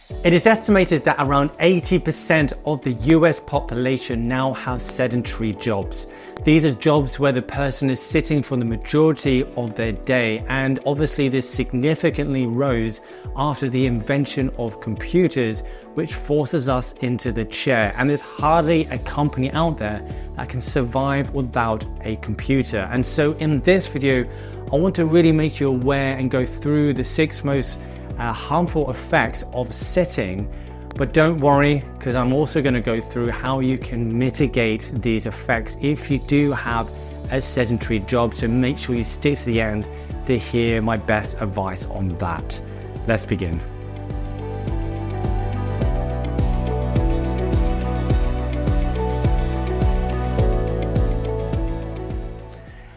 It is estimated that around 80% of the US population now have sedentary jobs. These are jobs where the person is sitting for the majority of their day, and obviously this significantly rose after the invention of computers, which forces us into the chair. And there's hardly a company out there that can survive without a computer. And so in this video, I want to really make you aware and go through the 6 most harmful effects of sitting. But don't worry, because I'm also going to go through how you can mitigate these effects if you do have a sedentary job. So make sure you stick to the end to hear my best advice on that. Let's begin.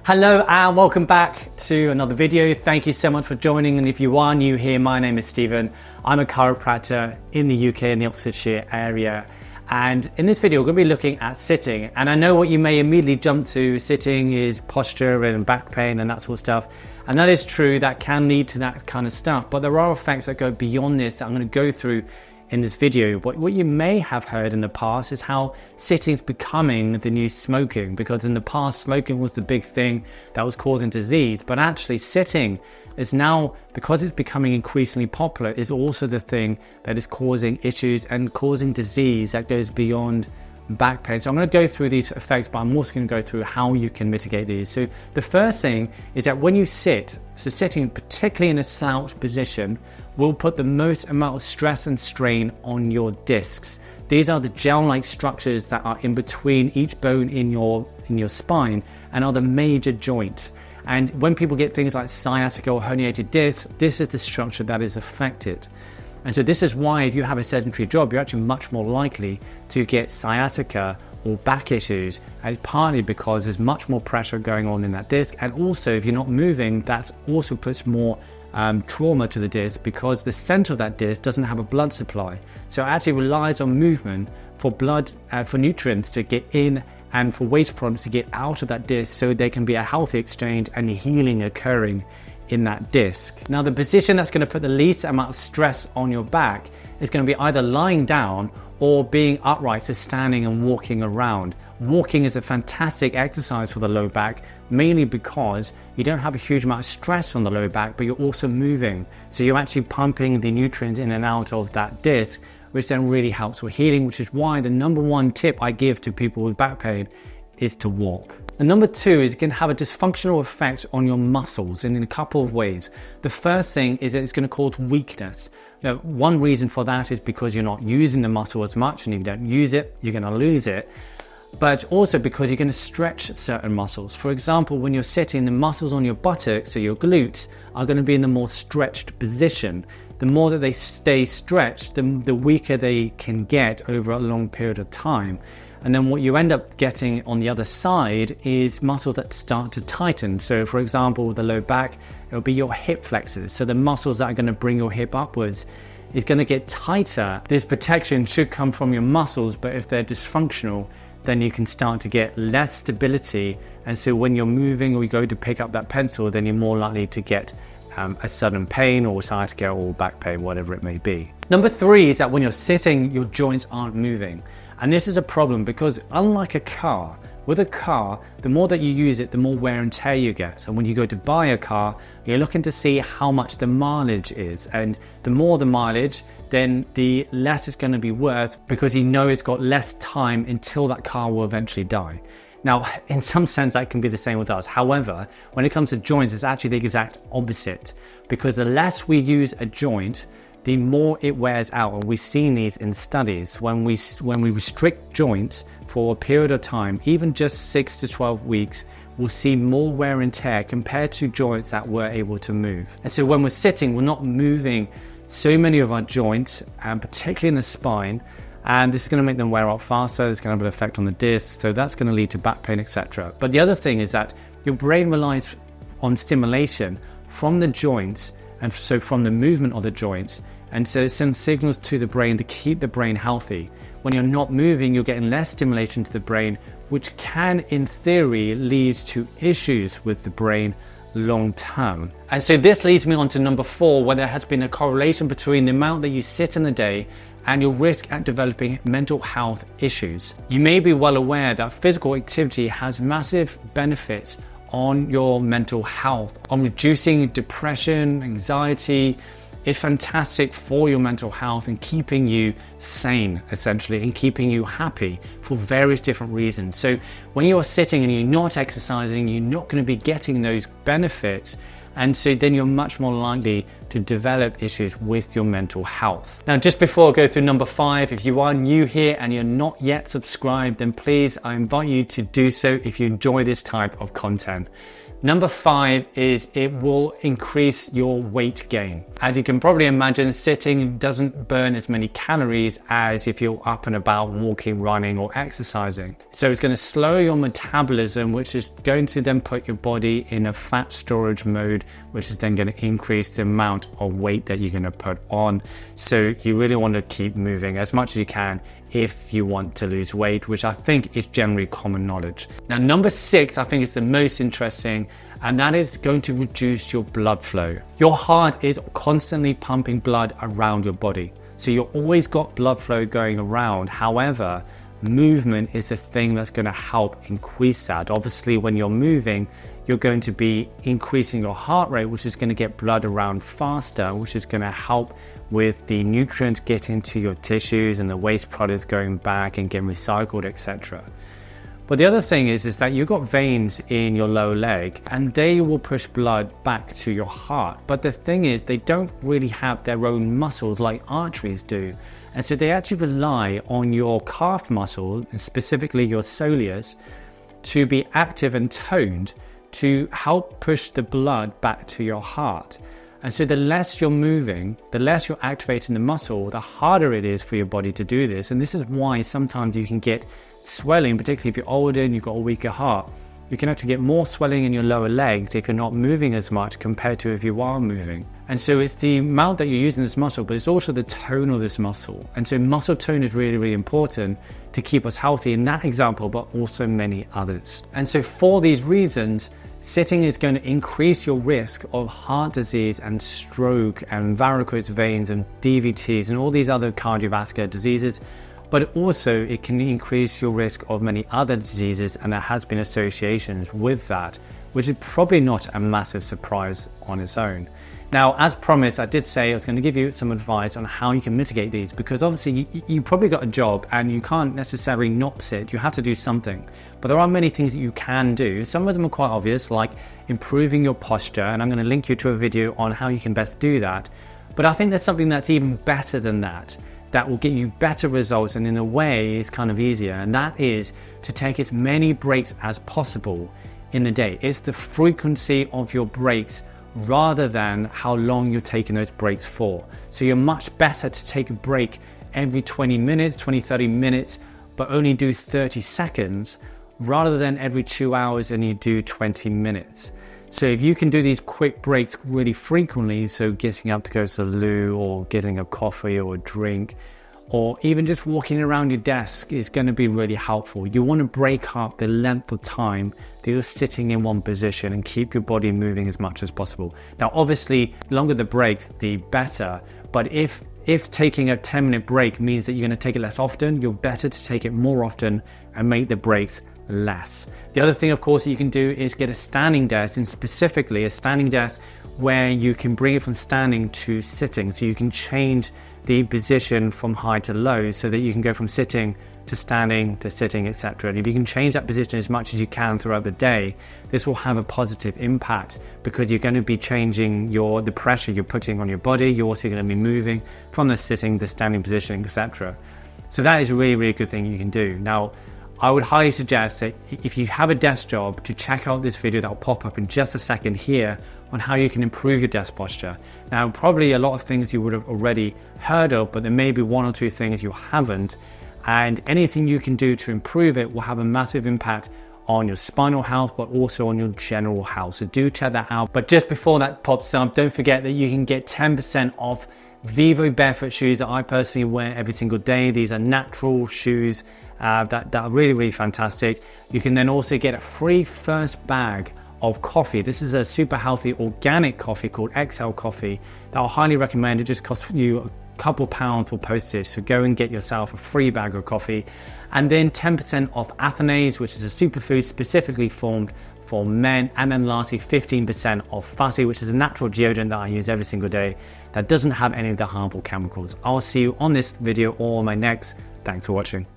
Hello and welcome back to another video. Thank you so much for joining, and if you are new here, my name is Steven. I'm a chiropractor in the UK in the Oxfordshire area, and in this video we're going to be looking at sitting. And I know what you may immediately jump to, sitting is posture and back pain and that sort of stuff, and that is true, that can lead to that kind of stuff, but there are effects that go beyond this that I'm going to go through in this video. What you may have heard in the past is how sitting is becoming the new smoking, because in the past smoking was the big thing that was causing disease, but actually sitting is now, because it's becoming increasingly popular, is also the thing that is causing issues and causing disease that goes beyond back pain. So I'm going to go through these effects, but I'm also going to go through how you can mitigate these. So the first thing is that when you sit, so sitting particularly in a slouch position will put the most amount of stress and strain on your discs. These are the gel-like structures that are in between each bone in your spine and are the major joint. And when people get things like sciatica or herniated discs, this is the structure that is affected. And so this is why if you have a sedentary job, you're actually much more likely to get sciatica or back issues. And it's partly because there's much more pressure going on in that disc. And also if you're not moving, that also puts more trauma to the disc, because the center of that disc doesn't have a blood supply. So it actually relies on movement for blood, for nutrients to get in and for waste products to get out of that disc, so there can be a healthy exchange and healing occurring in that disc. Now the position that's going to put the least amount of stress on your back is going to be either lying down or being upright, so standing and walking around. Walking is a fantastic exercise for the low back, mainly because you don't have a huge amount of stress on the low back, but you're also moving. So you're actually pumping the nutrients in and out of that disc, which then really helps with healing, which is why the number one tip I give to people with back pain is to walk. And number 2 is it can have a dysfunctional effect on your muscles in a couple of ways. The first thing is that it's going to cause weakness. Now, one reason for that is because you're not using the muscle as much, and if you don't use it, you're going to lose it. But also because you're going to stretch certain muscles. For example, when you're sitting, the muscles on your buttocks, so your glutes, are going to be in the more stretched position. The more that they stay stretched, the weaker they can get over a long period of time. And then what you end up getting on the other side is muscles that start to tighten. So for example, with the low back, it'll be your hip flexors. So the muscles that are going to bring your hip upwards is going to get tighter. This protection should come from your muscles, but if they're dysfunctional, then you can start to get less stability. And so when you're moving or you go to pick up that pencil, then you're more likely to get a sudden pain or sciatica or back pain, whatever it may be. Number 3 is that when you're sitting, your joints aren't moving. And this is a problem because unlike a car, with a car, the more that you use it, the more wear and tear you get. And when you go to buy a car, you're looking to see how much the mileage is. And the more the mileage, then the less it's going to be worth, because you know it's got less time until that car will eventually die. Now, in some sense, that can be the same with us. However, when it comes to joints, it's actually the exact opposite, because the less we use a joint, the more it wears out. And we've seen these in studies. When we restrict joints for a period of time, even just 6 to 12 weeks, we'll see more wear and tear compared to joints that were able to move. And so when we're sitting, we're not moving so many of our joints, and particularly in the spine, and this is going to make them wear out faster. It's going to have an effect on the disc, so that's going to lead to back pain, etc. But the other thing is that your brain relies on stimulation from the joints, and so from the movement of the joints, and so it sends signals to the brain to keep the brain healthy. When you're not moving, you're getting less stimulation to the brain, which can, in theory, lead to issues with the brain, long term. And so this leads me on to number 4, where there has been a correlation between the amount that you sit in the day and your risk at developing mental health issues. You may be well aware that physical activity has massive benefits on your mental health, on reducing depression, anxiety. It's fantastic for your mental health and keeping you sane, essentially, and keeping you happy for various different reasons. So when you are sitting and you're not exercising, you're not going to be getting those benefits. And so then you're much more likely to develop issues with your mental health. Now, just before I go through number 5, if you are new here and you're not yet subscribed, then please, I invite you to do so if you enjoy this type of content. Number 5 is it will increase your weight gain. As you can probably imagine, sitting doesn't burn as many calories as if you're up and about walking, running, or exercising. So it's going to slow your metabolism, which is going to then put your body in a fat storage mode, which is then going to increase the amount of weight that you're going to put on. So you really want to keep moving as much as you can if you want to lose weight, which I think is generally common knowledge. Now, number 6, I think is the most interesting, and that is going to reduce your blood flow. Your heart is constantly pumping blood around your body, so you've always got blood flow going around. However, movement is the thing that's going to help increase that. Obviously, when you're moving, you're going to be increasing your heart rate, which is going to get blood around faster, which is going to help with the nutrients getting to your tissues and the waste products going back and getting recycled, etc. But the other thing is that you've got veins in your lower leg and they will push blood back to your heart. But the thing is, they don't really have their own muscles like arteries do. And so they actually rely on your calf muscle, and specifically your soleus, to be active and toned to help push the blood back to your heart. And so the less you're moving, the less you're activating the muscle, the harder it is for your body to do this. And this is why sometimes you can get swelling, particularly if you're older and you've got a weaker heart. You can actually get more swelling in your lower legs if you're not moving as much compared to if you are moving. And so it's the amount that you're using this muscle, but it's also the tone of this muscle. And so muscle tone is really, really important to keep us healthy in that example, but also many others. And so for these reasons, sitting is going to increase your risk of heart disease and stroke and varicose veins and DVTs and all these other cardiovascular diseases. But also it can increase your risk of many other diseases, and there has been associations with that, which is probably not a massive surprise on its own. Now, as promised, I did say I was going to give you some advice on how you can mitigate these, because obviously you probably got a job and you can't necessarily not sit, you have to do something. But there are many things that you can do. Some of them are quite obvious, like improving your posture, and I'm going to link you to a video on how you can best do that. But I think there's something that's even better than that, that will get you better results, and in a way is kind of easier, and that is to take as many breaks as possible in the day. It's the frequency of your breaks rather than how long you're taking those breaks for. So you're much better to take a break every 20 minutes, 30 minutes, but only do 30 seconds rather than every 2 hours and you do 20 minutes. So if you can do these quick breaks really frequently, so getting up to go to the loo or getting a coffee or a drink, or even just walking around your desk is going to be really helpful. You want to break up the length of time that you're sitting in one position and keep your body moving as much as possible. Now, obviously, the longer the breaks, the better. But if taking a 10-minute break means that you're going to take it less often, you're better to take it more often and make the breaks less. The other thing, of course, that you can do is get a standing desk, and specifically a standing desk where you can bring it from standing to sitting. So you can change the position from high to low so that you can go from sitting to standing to sitting, etc. And if you can change that position as much as you can throughout the day, this will have a positive impact, because you're going to be changing the pressure you're putting on your body. You're also going to be moving from the sitting to standing position, etc. So that is a really, really good thing you can do. Now, I would highly suggest that if you have a desk job, to check out this video that will pop up in just a second here on how you can improve your desk posture. Now, probably a lot of things you would have already heard of, but there may be one or two things you haven't. And anything you can do to improve it will have a massive impact on your spinal health, but also on your general health. So do check that out. But just before that pops up, don't forget that you can get 10% off Vivo barefoot shoes that I personally wear every single day. These are natural shoes that are really, really fantastic. You can then also get a free first bag of coffee. This is a super healthy organic coffee called XL coffee that I'll highly recommend. It just costs you a couple pounds for postage, so go and get yourself a free bag of coffee. And then 10% off Athanase, which is a superfood specifically formed for men. And then lastly, 15% off Fussy, which is a natural deodorant that I use every single day that doesn't have any of the harmful chemicals. I'll see you on this video or my next. Thanks for watching.